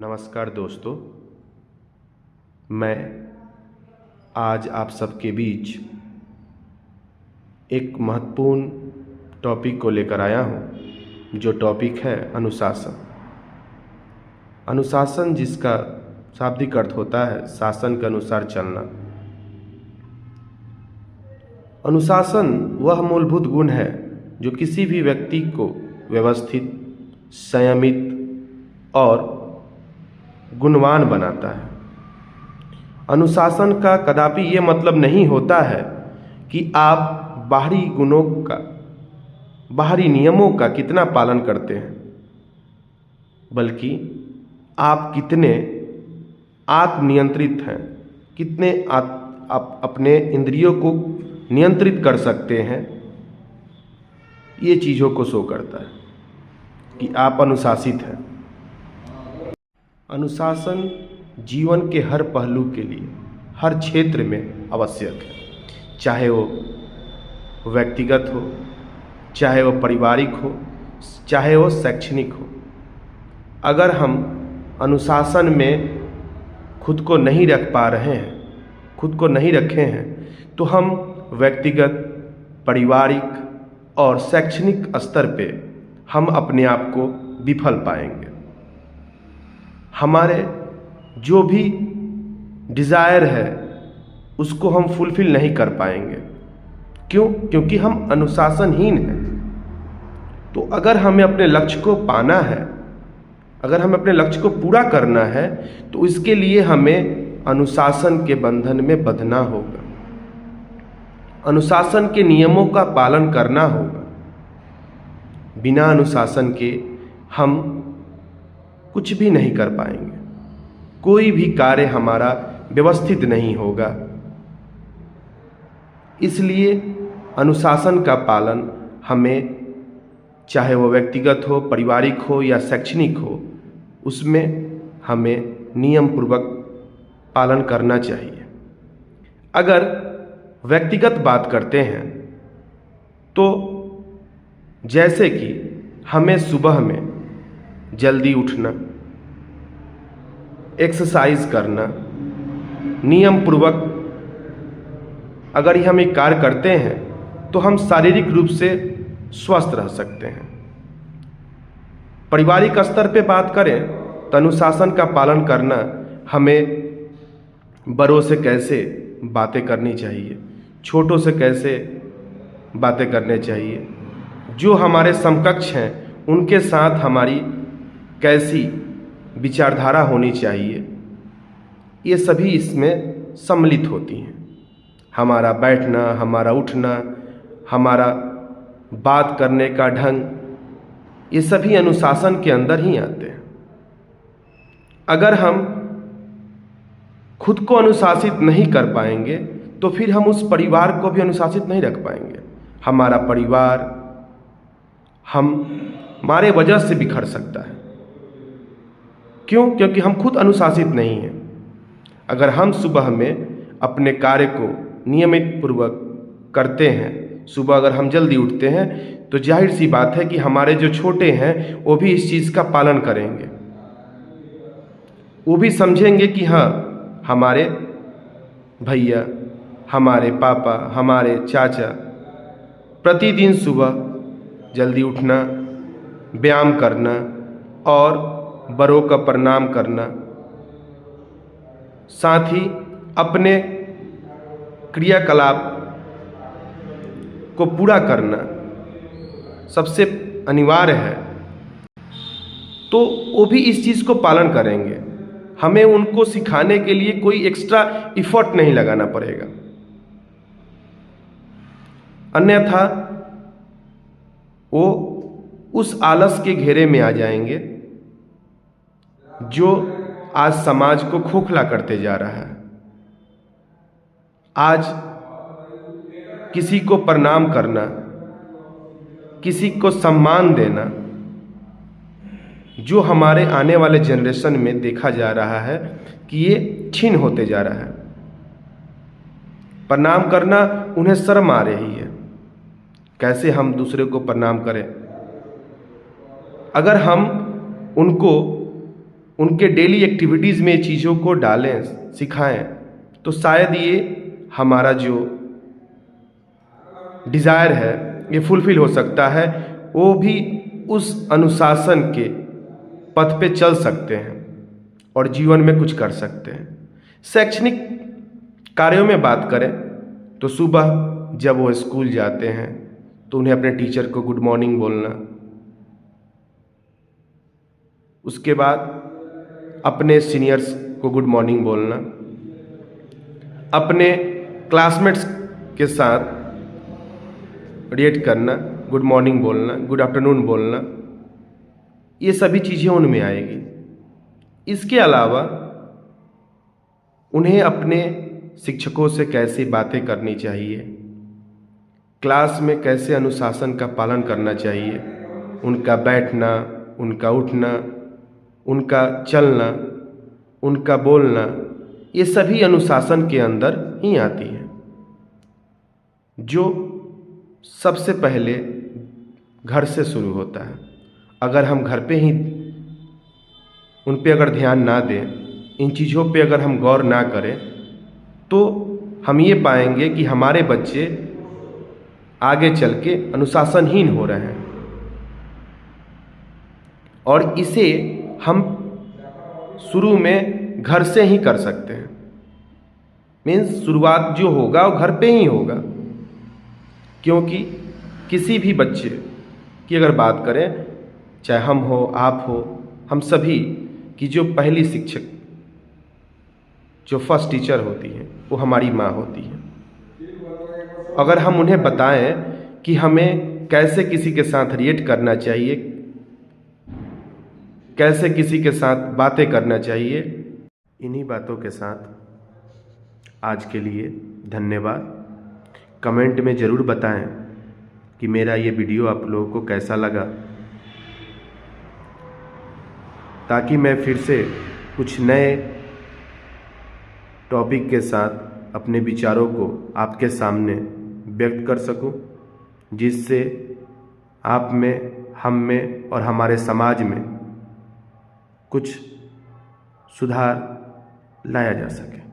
नमस्कार दोस्तों, मैं आज आप सबके बीच एक महत्वपूर्ण टॉपिक को लेकर आया हूँ, जो टॉपिक है अनुशासन। अनुशासन जिसका शाब्दिक अर्थ होता है शासन के अनुसार चलना। अनुशासन वह मूलभूत गुण है जो किसी भी व्यक्ति को व्यवस्थित, संयमित और गुणवान बनाता है। अनुशासन का कदापि ये मतलब नहीं होता है कि आप बाहरी गुणों का, बाहरी नियमों का कितना पालन करते हैं, बल्कि आप कितने आत्मनियंत्रित हैं, कितने आप अपने इंद्रियों को नियंत्रित कर सकते हैं। ये चीज़ों को शो करता है कि आप अनुशासित हैं। अनुशासन जीवन के हर पहलू के लिए, हर क्षेत्र में आवश्यक है, चाहे वो व्यक्तिगत हो, चाहे वो पारिवारिक हो, चाहे वो शैक्षणिक हो। अगर हम अनुशासन में खुद को नहीं रख पा रहे हैं, खुद को नहीं रखे हैं, तो हम व्यक्तिगत, पारिवारिक और शैक्षणिक स्तर पे हम अपने आप को विफल पाएंगे। हमारे जो भी डिज़ायर है उसको हम फुलफ़िल नहीं कर पाएंगे। क्यों? क्योंकि हम अनुशासनहीन हैं। तो अगर हमें अपने लक्ष्य को पाना है, अगर हमें अपने लक्ष्य को पूरा करना है, तो इसके लिए हमें अनुशासन के बंधन में बंधना होगा, अनुशासन के नियमों का पालन करना होगा। बिना अनुशासन के हम कुछ भी नहीं कर पाएंगे, कोई भी कार्य हमारा व्यवस्थित नहीं होगा। इसलिए अनुशासन का पालन हमें, चाहे वो व्यक्तिगत हो, पारिवारिक हो या शैक्षणिक हो, उसमें हमें नियम पूर्वक पालन करना चाहिए। अगर व्यक्तिगत बात करते हैं तो जैसे कि हमें सुबह में जल्दी उठना, एक्सरसाइज करना, नियम पूर्वक अगर हम एक कार्य करते हैं तो हम शारीरिक रूप से स्वस्थ रह सकते हैं। पारिवारिक स्तर पे बात करें तो अनुशासन का पालन करना, हमें बड़ों से कैसे बातें करनी चाहिए, छोटों से कैसे बातें करने चाहिए, जो हमारे समकक्ष हैं उनके साथ हमारी कैसी विचारधारा होनी चाहिए, ये सभी इसमें सम्मिलित होती हैं। हमारा बैठना, हमारा उठना, हमारा बात करने का ढंग, ये सभी अनुशासन के अंदर ही आते हैं। अगर हम खुद को अनुशासित नहीं कर पाएंगे तो फिर हम उस परिवार को भी अनुशासित नहीं रख पाएंगे। हमारा परिवार हमारे वजह से बिखर सकता है। क्यों? क्योंकि हम खुद अनुशासित नहीं हैं। अगर हम सुबह में अपने कार्य को नियमित पूर्वक करते हैं, सुबह अगर हम जल्दी उठते हैं, तो जाहिर सी बात है कि हमारे जो छोटे हैं वो भी इस चीज़ का पालन करेंगे। वो भी समझेंगे कि हाँ, हमारे भैया, हमारे पापा, हमारे चाचा प्रतिदिन सुबह जल्दी उठना, व्यायाम करना और बड़ों का प्रणाम करना, साथ ही अपने क्रियाकलाप को पूरा करना सबसे अनिवार्य है। तो वो भी इस चीज़ को पालन करेंगे। हमें उनको सिखाने के लिए कोई एक्स्ट्रा इफर्ट नहीं लगाना पड़ेगा। अन्यथा वो उस आलस के घेरे में आ जाएंगे जो आज समाज को खोखला करते जा रहा है। आज किसी को प्रणाम करना, किसी को सम्मान देना, जो हमारे आने वाले जनरेशन में देखा जा रहा है कि ये क्षीण होते जा रहा है। प्रणाम करना उन्हें शर्म आ रही है। कैसे हम दूसरे को प्रणाम करें? अगर हम उनको उनके डेली एक्टिविटीज़ में चीज़ों को डालें, सिखाएं, तो शायद ये हमारा जो डिज़ायर है ये फुलफ़िल हो सकता है। वो भी उस अनुशासन के पथ पे चल सकते हैं और जीवन में कुछ कर सकते हैं। शैक्षणिक कार्यों में बात करें तो सुबह जब वो स्कूल जाते हैं तो उन्हें अपने टीचर को गुड मॉर्निंग बोलना, उसके बाद अपने सीनियर्स को गुड मॉर्निंग बोलना, अपने क्लासमेट्स के साथ रिएक्ट करना, गुड मॉर्निंग बोलना, गुड आफ्टरनून बोलना, ये सभी चीज़ें उनमें आएगी। इसके अलावा उन्हें अपने शिक्षकों से कैसे बातें करनी चाहिए, क्लास में कैसे अनुशासन का पालन करना चाहिए, उनका बैठना, उनका उठना, उनका चलना, उनका बोलना, ये सभी अनुशासन के अंदर ही आती है, जो सबसे पहले घर से शुरू होता है। अगर हम घर पे ही उन पे अगर ध्यान ना दें, इन चीज़ों पे अगर हम गौर ना करें, तो हम ये पाएंगे कि हमारे बच्चे आगे चल के अनुशासनहीन हो रहे हैं। और इसे हम शुरू में घर से ही कर सकते हैं। मीन्स शुरुआत जो होगा वो घर पे ही होगा, क्योंकि किसी भी बच्चे की अगर बात करें, चाहे हम हो, आप हो, हम सभी की जो पहली शिक्षक, जो फर्स्ट टीचर होती है, वो हमारी माँ होती है। अगर हम उन्हें बताएं कि हमें कैसे किसी के साथ रिएक्ट करना चाहिए, कैसे किसी के साथ बातें करना चाहिए, इन्हीं बातों के साथ आज के लिए धन्यवाद। कमेंट में ज़रूर बताएं कि मेरा ये वीडियो आप लोगों को कैसा लगा, ताकि मैं फिर से कुछ नए टॉपिक के साथ अपने विचारों को आपके सामने व्यक्त कर सकूं, जिससे आप में, हम में और हमारे समाज में कुछ सुधार लाया जा सके।